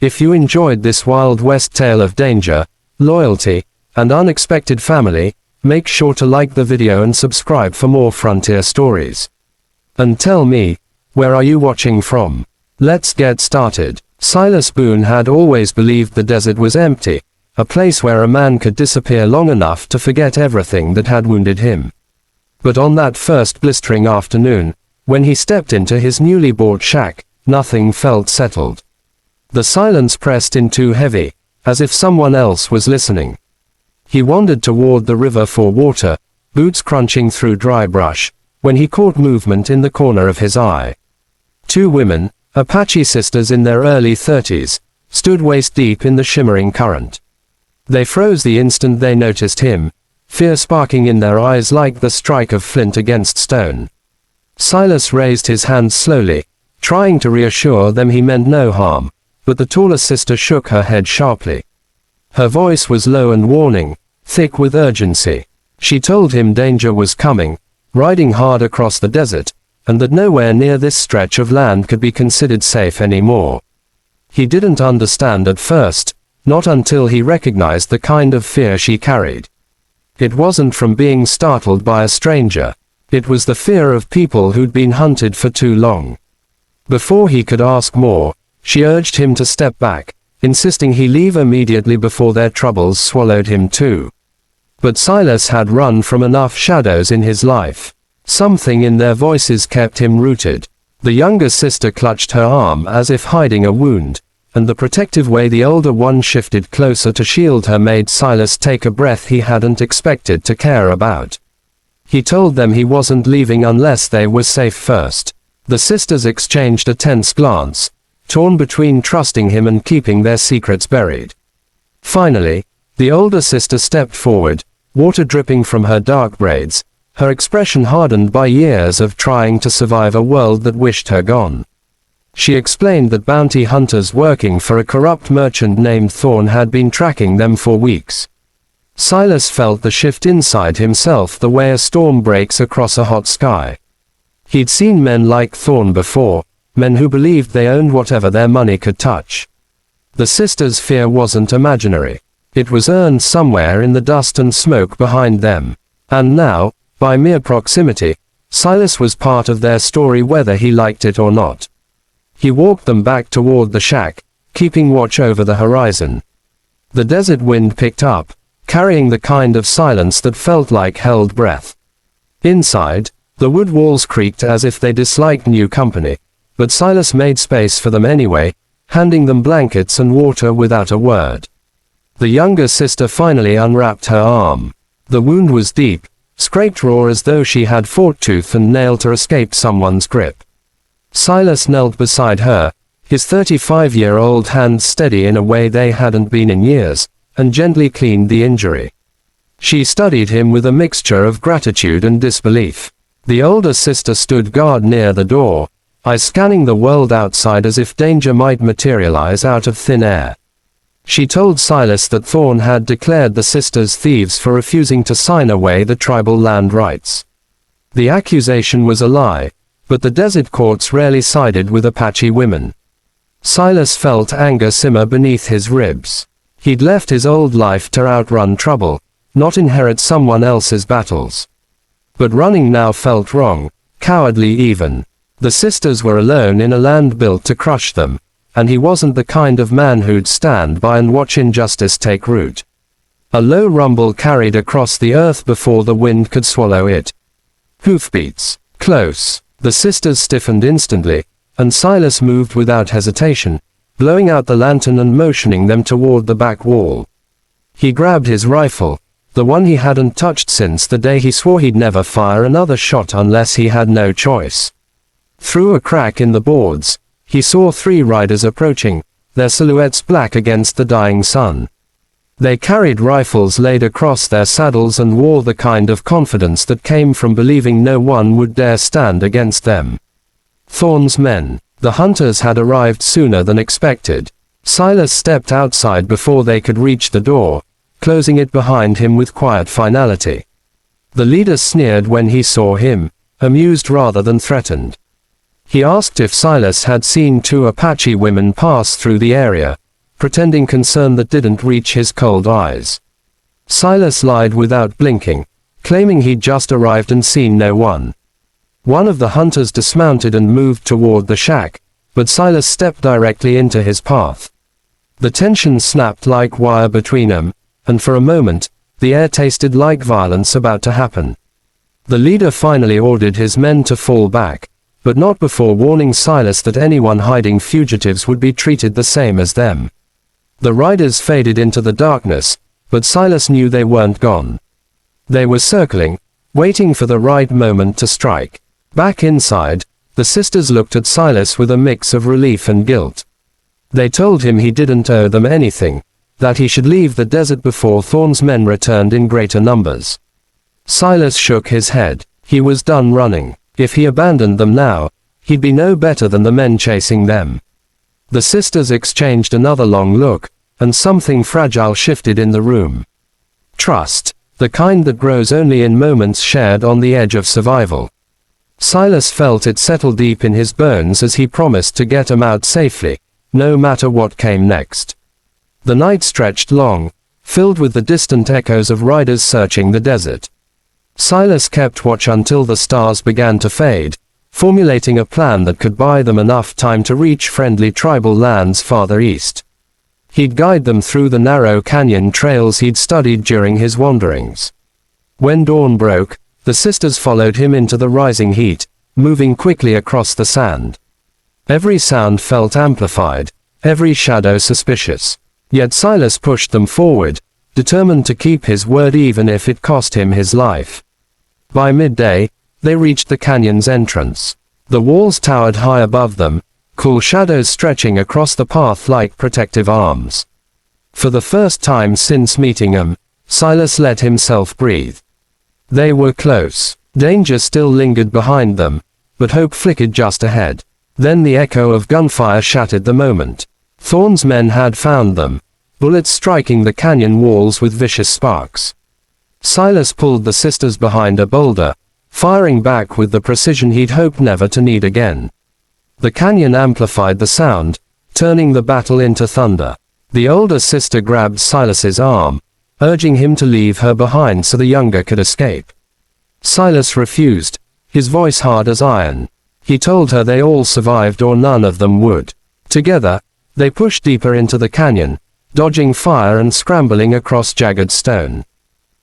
If you enjoyed this Wild West tale of danger, loyalty, and unexpected family, make sure to like the video and subscribe for more frontier stories. And tell me, where are you watching from? Let's get started. Silas Boone had always believed the desert was empty, a place where a man could disappear long enough to forget everything that had wounded him. But on that first blistering afternoon, when he stepped into his newly bought shack, nothing felt settled. The silence pressed in too heavy, as if someone else was listening. He wandered toward the river for water, boots crunching through dry brush, when he caught movement in the corner of his eye. Two women, Apache sisters in their early 30s, stood waist-deep in the shimmering current. They froze the instant they noticed him, fear sparking in their eyes like the strike of flint against stone. Silas raised his hands slowly, trying to reassure them he meant no harm, but the taller sister shook her head sharply. Her voice was low and warning, thick with urgency. She told him danger was coming, riding hard across the desert, and that nowhere near this stretch of land could be considered safe anymore. He didn't understand at first, not until he recognized the kind of fear she carried. It wasn't from being startled by a stranger. It was the fear of people who'd been hunted for too long. Before he could ask more, she urged him to step back, insisting he leave immediately before their troubles swallowed him too. But Silas had run from enough shadows in his life. Something in their voices kept him rooted. The younger sister clutched her arm as if hiding a wound, and the protective way the older one shifted closer to shield her made Silas take a breath he hadn't expected to care about. He told them he wasn't leaving unless they were safe first. The sisters exchanged a tense glance, torn between trusting him and keeping their secrets buried. Finally, the older sister stepped forward, water dripping from her dark braids, her expression hardened by years of trying to survive a world that wished her gone. She explained that bounty hunters working for a corrupt merchant named Thorn had been tracking them for weeks. Silas felt the shift inside himself the way a storm breaks across a hot sky. He'd seen men like Thorn before, men who believed they owned whatever their money could touch. The sisters' fear wasn't imaginary. It was earned somewhere in the dust and smoke behind them. And now, by mere proximity, Silas was part of their story whether he liked it or not. He walked them back toward the shack, keeping watch over the horizon. The desert wind picked up, carrying the kind of silence that felt like held breath. Inside, the wood walls creaked as if they disliked new company, but Silas made space for them anyway, handing them blankets and water without a word. The younger sister finally unwrapped her arm. The wound was deep, scraped raw as though she had fought tooth and nail to escape someone's grip. Silas knelt beside her, his 35-year-old hands steady in a way they hadn't been in years, and gently cleaned the injury. She studied him with a mixture of gratitude and disbelief. The older sister stood guard near the door, eyes scanning the world outside as if danger might materialize out of thin air. She told Silas that Thorn had declared the sisters thieves for refusing to sign away the tribal land rights. The accusation was a lie, but the desert courts rarely sided with Apache women. Silas felt anger simmer beneath his ribs. He'd left his old life to outrun trouble, not inherit someone else's battles. But running now felt wrong, cowardly even. The sisters were alone in a land built to crush them, and he wasn't the kind of man who'd stand by and watch injustice take root. A low rumble carried across the earth before the wind could swallow it. Hoofbeats. Close. The sisters stiffened instantly, and Silas moved without hesitation, blowing out the lantern and motioning them toward the back wall. He grabbed his rifle, the one he hadn't touched since the day he swore he'd never fire another shot unless he had no choice. Through a crack in the boards, he saw three riders approaching, their silhouettes black against the dying sun. They carried rifles laid across their saddles and wore the kind of confidence that came from believing no one would dare stand against them. Thorn's men. The hunters had arrived sooner than expected. Silas stepped outside before they could reach the door, closing it behind him with quiet finality. The leader sneered when he saw him, amused rather than threatened. He asked if Silas had seen two Apache women pass through the area, pretending concern that didn't reach his cold eyes. Silas lied without blinking, claiming he'd just arrived and seen no one. One of the hunters dismounted and moved toward the shack, but Silas stepped directly into his path. The tension snapped like wire between them, and for a moment, the air tasted like violence about to happen. The leader finally ordered his men to fall back, but not before warning Silas that anyone hiding fugitives would be treated the same as them. The riders faded into the darkness, but Silas knew they weren't gone. They were circling, waiting for the right moment to strike. Back inside, the sisters looked at Silas with a mix of relief and guilt. They told him he didn't owe them anything, that he should leave the desert before Thorn's men returned in greater numbers. Silas shook his head. He was done running. If he abandoned them now, he'd be no better than the men chasing them. The sisters exchanged another long look, and something fragile shifted in the room. Trust, the kind that grows only in moments shared on the edge of survival. Silas felt it settle deep in his bones as he promised to get them out safely, no matter what came next. The night stretched long, filled with the distant echoes of riders searching the desert. Silas kept watch until the stars began to fade, formulating a plan that could buy them enough time to reach friendly tribal lands farther east. He'd guide them through the narrow canyon trails he'd studied during his wanderings. When dawn broke, the sisters followed him into the rising heat, moving quickly across the sand. Every sound felt amplified, every shadow suspicious. Yet Silas pushed them forward, determined to keep his word even if it cost him his life. By midday, they reached the canyon's entrance. The walls towered high above them, cool shadows stretching across the path like protective arms. For the first time since meeting them, Silas let himself breathe. They were close. Danger still lingered behind them, but hope flickered just ahead. Then the echo of gunfire shattered the moment. Thorn's men had found them, bullets striking the canyon walls with vicious sparks. Silas pulled the sisters behind a boulder, firing back with the precision he'd hoped never to need again. The canyon amplified the sound, turning the battle into thunder. The older sister grabbed Silas's arm, urging him to leave her behind so the younger could escape. Silas refused, his voice hard as iron. He told her they all survived or none of them would. Together, they pushed deeper into the canyon, dodging fire and scrambling across jagged stone.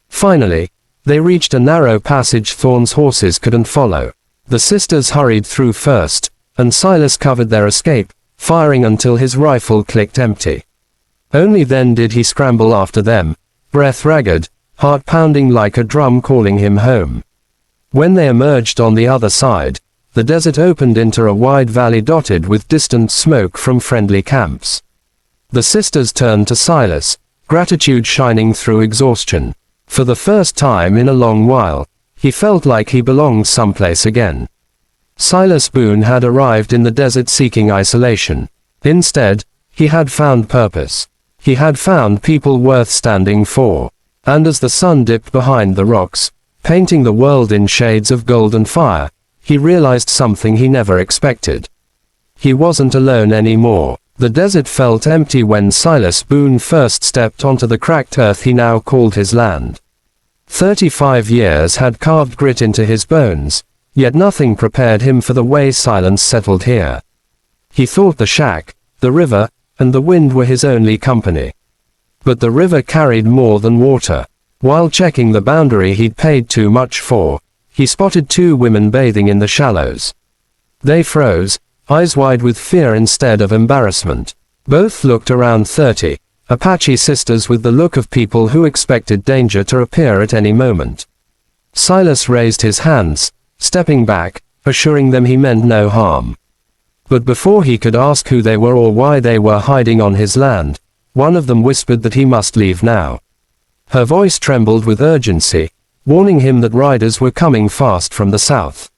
Finally, they reached a narrow passage Thorn's horses couldn't follow. The sisters hurried through first, and Silas covered their escape, firing until his rifle clicked empty. Only then did he scramble after them, breath ragged, heart pounding like a drum calling him home. When they emerged on the other side, the desert opened into a wide valley dotted with distant smoke from friendly camps. The sisters turned to Silas, gratitude shining through exhaustion. For the first time in a long while, he felt like he belonged someplace again. Silas Boone had arrived in the desert seeking isolation. Instead, he had found purpose. He had found people worth standing for. And as the sun dipped behind the rocks, painting the world in shades of gold and fire, he realized something he never expected. He wasn't alone anymore. The desert felt empty when Silas Boone first stepped onto the cracked earth he now called his land. 35 years had carved grit into his bones, yet nothing prepared him for the way silence settled here. He thought the shack, the river, and the wind were his only company. But the river carried more than water. While checking the boundary he'd paid too much for, he spotted two women bathing in the shallows. They froze, eyes wide with fear instead of embarrassment. Both looked around 30, Apache sisters with the look of people who expected danger to appear at any moment. Silas raised his hands, stepping back, assuring them he meant no harm. But before he could ask who they were or why they were hiding on his land, one of them whispered that he must leave now. Her voice trembled with urgency, warning him that riders were coming fast from the south.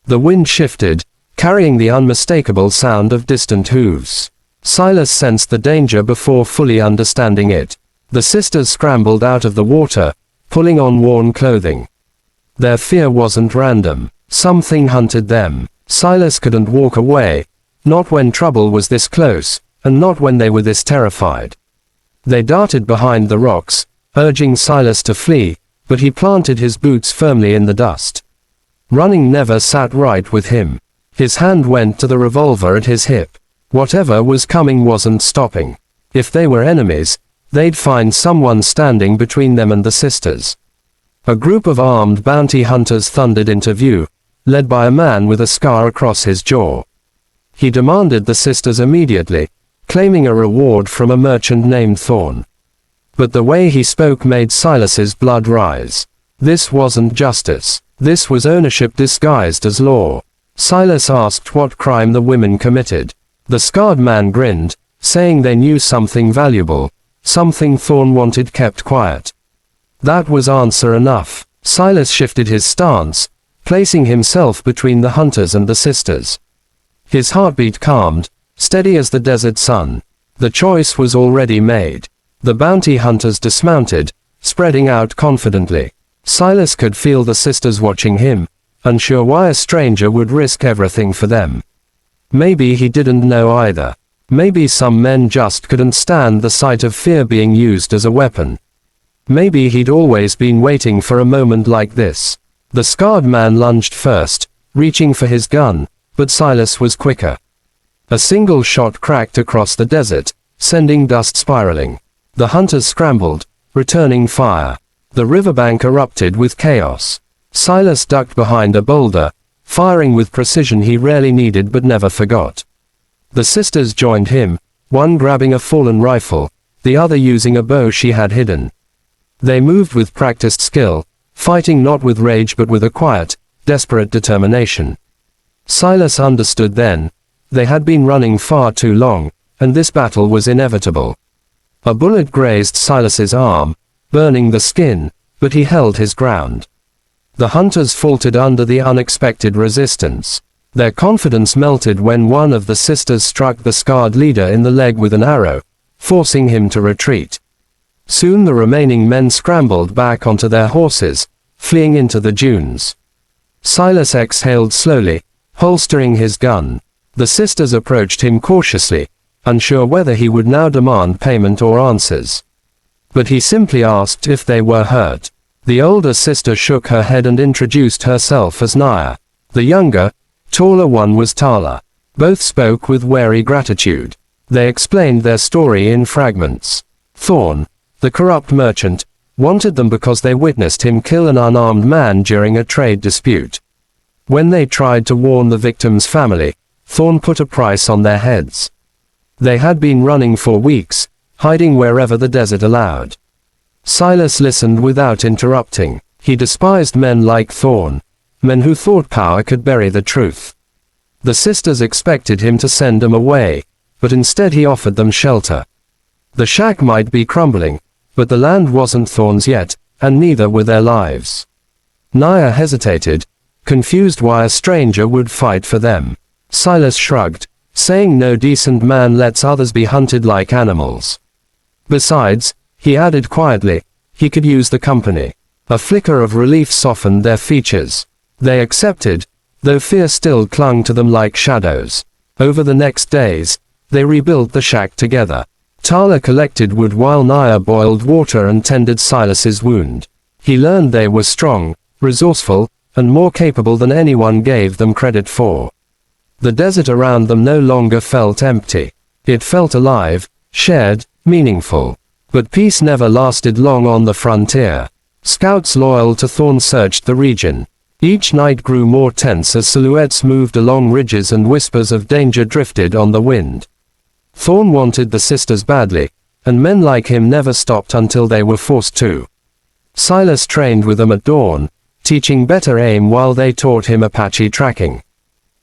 The wind shifted, carrying the unmistakable sound of distant hooves. Silas sensed the danger before fully understanding it. The sisters scrambled out of the water, pulling on worn clothing. Their fear wasn't random. Something hunted them. Silas couldn't walk away, not when trouble was this close, and not when they were this terrified. They darted behind the rocks, urging Silas to flee, but he planted his boots firmly in the dust. Running never sat right with him. His hand went to the revolver at his hip. Whatever was coming wasn't stopping. If they were enemies, they'd find someone standing between them and the sisters. A group of armed bounty hunters thundered into view, led by a man with a scar across his jaw. He demanded the sisters immediately, claiming a reward from a merchant named Thorn. But the way he spoke made Silas's blood rise. This wasn't justice. This was ownership disguised as law. Silas asked what crime the women committed. The scarred man grinned, saying they knew something valuable, something Thorn wanted kept quiet. That was answer enough. Silas shifted his stance, placing himself between the hunters and the sisters. His heartbeat calmed, steady as the desert sun. The choice was already made. The bounty hunters dismounted, spreading out confidently. Silas could feel the sisters watching him, unsure why a stranger would risk everything for them. Maybe he didn't know either. Maybe some men just couldn't stand the sight of fear being used as a weapon. Maybe he'd always been waiting for a moment like this. The scarred man lunged first, reaching for his gun, but Silas was quicker. A single shot cracked across the desert, sending dust spiraling. The hunters scrambled, returning fire. The riverbank erupted with chaos. Silas ducked behind a boulder, firing with precision he rarely needed but never forgot. The sisters joined him, one grabbing a fallen rifle, the other using a bow she had hidden. They moved with practiced skill, fighting not with rage but with a quiet, desperate determination. Silas understood then. They had been running far too long, and this battle was inevitable. A bullet grazed Silas's arm, burning the skin, but he held his ground. The hunters faltered under the unexpected resistance. Their confidence melted when one of the sisters struck the scarred leader in the leg with an arrow, forcing him to retreat. Soon the remaining men scrambled back onto their horses, fleeing into the dunes. Silas exhaled slowly, holstering his gun. The sisters approached him cautiously, unsure whether he would now demand payment or answers. But he simply asked if they were hurt. The older sister shook her head and introduced herself as Naya. The younger, taller one was Tala. Both spoke with wary gratitude. They explained their story in fragments. Thorn, the corrupt merchant, wanted them because they witnessed him kill an unarmed man during a trade dispute. When they tried to warn the victim's family, Thorn put a price on their heads. They had been running for weeks, hiding wherever the desert allowed. Silas listened without interrupting. He despised men like Thorn, men who thought power could bury the truth. The sisters expected him to send them away, but instead he offered them shelter. The shack might be crumbling, but the land wasn't Thorn's yet, and neither were their lives. Naya hesitated, confused why a stranger would fight for them. Silas shrugged, saying no decent man lets others be hunted like animals. Besides, he added quietly, he could use the company. A flicker of relief softened their features. They accepted, though fear still clung to them like shadows. Over the next days, they rebuilt the shack together. Tala collected wood while Naya boiled water and tended Silas's wound. He learned they were strong, resourceful, and more capable than anyone gave them credit for. The desert around them no longer felt empty. It felt alive, shared, meaningful. But peace never lasted long on the frontier. Scouts loyal to Thorn searched the region. Each night grew more tense as silhouettes moved along ridges and whispers of danger drifted on the wind. Thorn wanted the sisters badly, and men like him never stopped until they were forced to. Silas trained with them at dawn, teaching better aim while they taught him Apache tracking.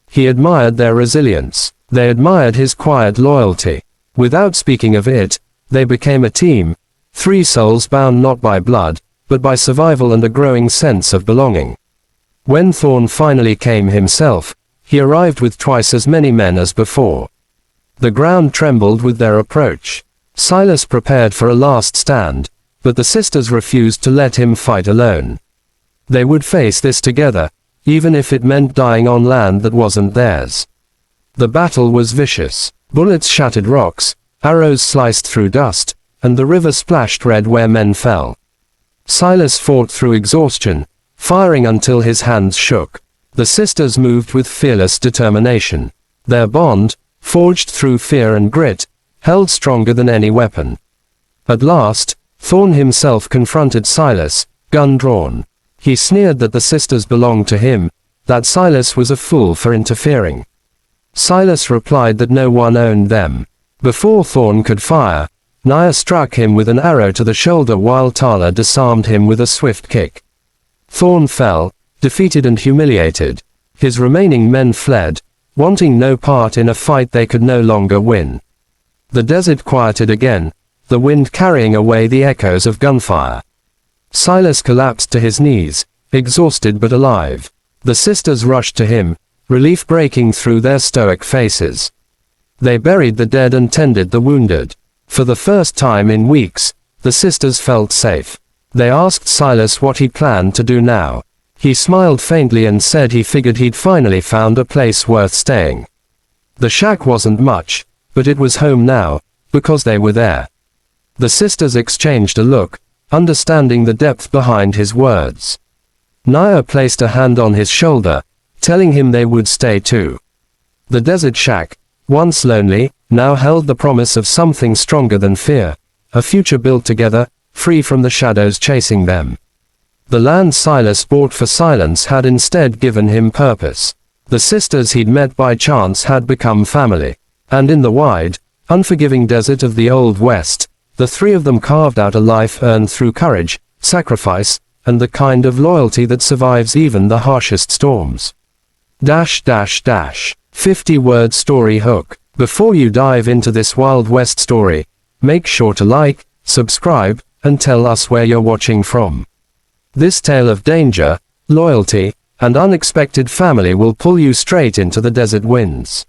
He admired their resilience. They admired his quiet loyalty. Without speaking of it, they became a team, 3 souls bound not by blood, but by survival and a growing sense of belonging. When Thorn finally came himself, he arrived with twice as many men as before. The ground trembled with their approach. Silas prepared for a last stand, but the sisters refused to let him fight alone. They would face this together, even if it meant dying on land that wasn't theirs. The battle was vicious. Bullets shattered rocks, arrows sliced through dust, and the river splashed red where men fell. Silas fought through exhaustion, firing until his hands shook. The sisters moved with fearless determination. Their bond, forged through fear and grit, held stronger than any weapon. At last, Thorn himself confronted Silas, gun drawn. He sneered that the sisters belonged to him, that Silas was a fool for interfering. Silas replied that no one owned them. Before Thorn could fire, Nia struck him with an arrow to the shoulder while Tala disarmed him with a swift kick. Thorn fell, defeated and humiliated. His remaining men fled, wanting no part in a fight they could no longer win. The desert quieted again, the wind carrying away the echoes of gunfire. Silas collapsed to his knees, exhausted but alive. The sisters rushed to him, relief breaking through their stoic faces. They buried the dead and tended the wounded. For the first time in weeks, the sisters felt safe. They asked Silas what he planned to do now. He smiled faintly and said he figured he'd finally found a place worth staying. The shack wasn't much, but it was home now, because they were there. The sisters exchanged a look, understanding the depth behind his words. Nia placed a hand on his shoulder, telling him they would stay too. The desert shack, once lonely, now held the promise of something stronger than fear, a future built together, free from the shadows chasing them. The land Silas bought for silence had instead given him purpose. The sisters he'd met by chance had become family. And in the wide, unforgiving desert of the Old West, the three of them carved out a life earned through courage, sacrifice, and the kind of loyalty that survives even the harshest storms. 50-word story hook. Before you dive into this Wild West story, make sure to like, subscribe, and tell us where you're watching from. This tale of danger, loyalty, and unexpected family will pull you straight into the desert winds.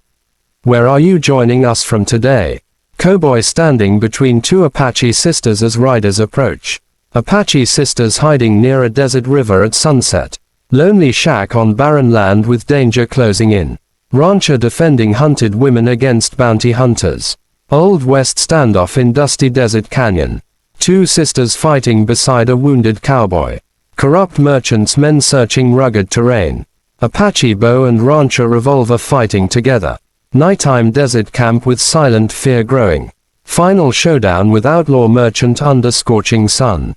Where are you joining us from today? Cowboy standing between two Apache sisters as riders approach. Apache sisters hiding near a desert river at sunset. Lonely shack on barren land with danger closing in. Rancher defending hunted women against bounty hunters. Old West standoff in dusty desert canyon. Two sisters fighting beside a wounded cowboy. Corrupt merchants men searching rugged terrain. Apache bow and rancher revolver fighting together. Nighttime desert camp with silent fear growing. Final showdown with outlaw merchant under scorching sun.